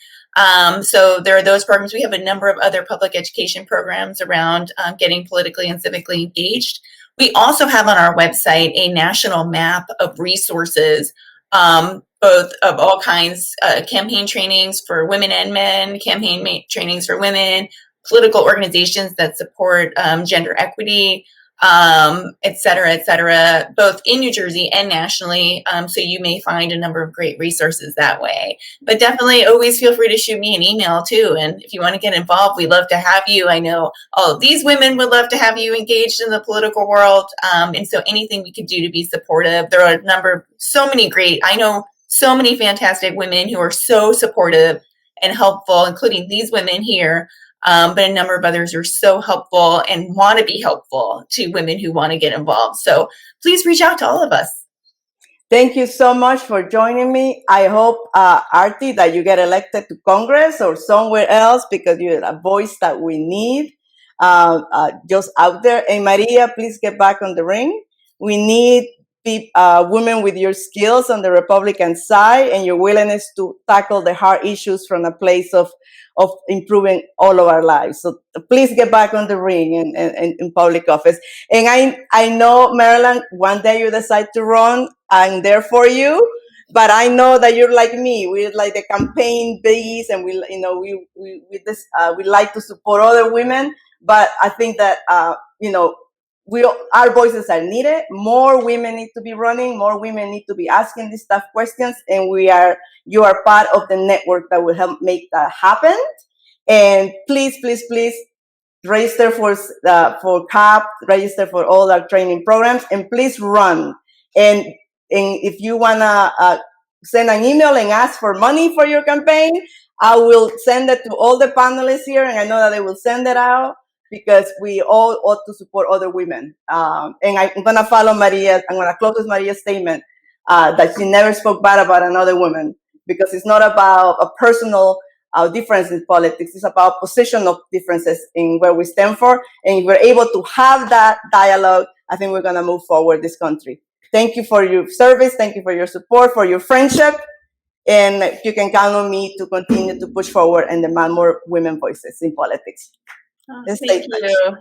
So there are those programs. We have a number of other public education programs around getting politically and civically engaged. We also have on our website a national map of resources, both of all kinds, campaign trainings for women and men, campaign trainings for women, political organizations that support gender equity, et cetera, both in New Jersey and nationally. So you may find a number of great resources that way. But definitely always feel free to shoot me an email too. And if you want to get involved, we'd love to have you. I know all of these women would love to have you engaged in the political world. And so anything we could do to be supportive. There are I know so many fantastic women who are so supportive and helpful, including these women here. But a number of others are so helpful and want to be helpful to women who want to get involved. So please reach out to all of us. Thank you so much for joining me. I hope, Arati, that you get elected to Congress or somewhere else, because you're a voice that we need just out there. And Maria, please get back on the ring. We need women with your skills on the Republican side and your willingness to tackle the hard issues from a place of improving all of our lives. So please get back on the ring and in public office. And I know, Marilyn, one day you decide to run, I'm there for you. But I know that you're like me. We're like the campaign bees, and we like to support other women. But I think that our voices are needed. More women need to be running. More women need to be asking these tough questions. And you are part of the network that will help make that happen. And please, please, please register for CAWP, register for all our training programs, and please run. And if you wanna send an email and ask for money for your campaign, I will send it to all the panelists here, and I know that they will send it out, because we all ought to support other women. And I'm going to follow Maria. I'm going to close with Maria's statement that she never spoke bad about another woman, because it's not about a personal difference in politics. It's about positional differences in where we stand for. And if we're able to have that dialogue, I think we're going to move forward this country. Thank you for your service. Thank you for your support, for your friendship. And you can count on me to continue to push forward and demand more women voices in politics. Thank you.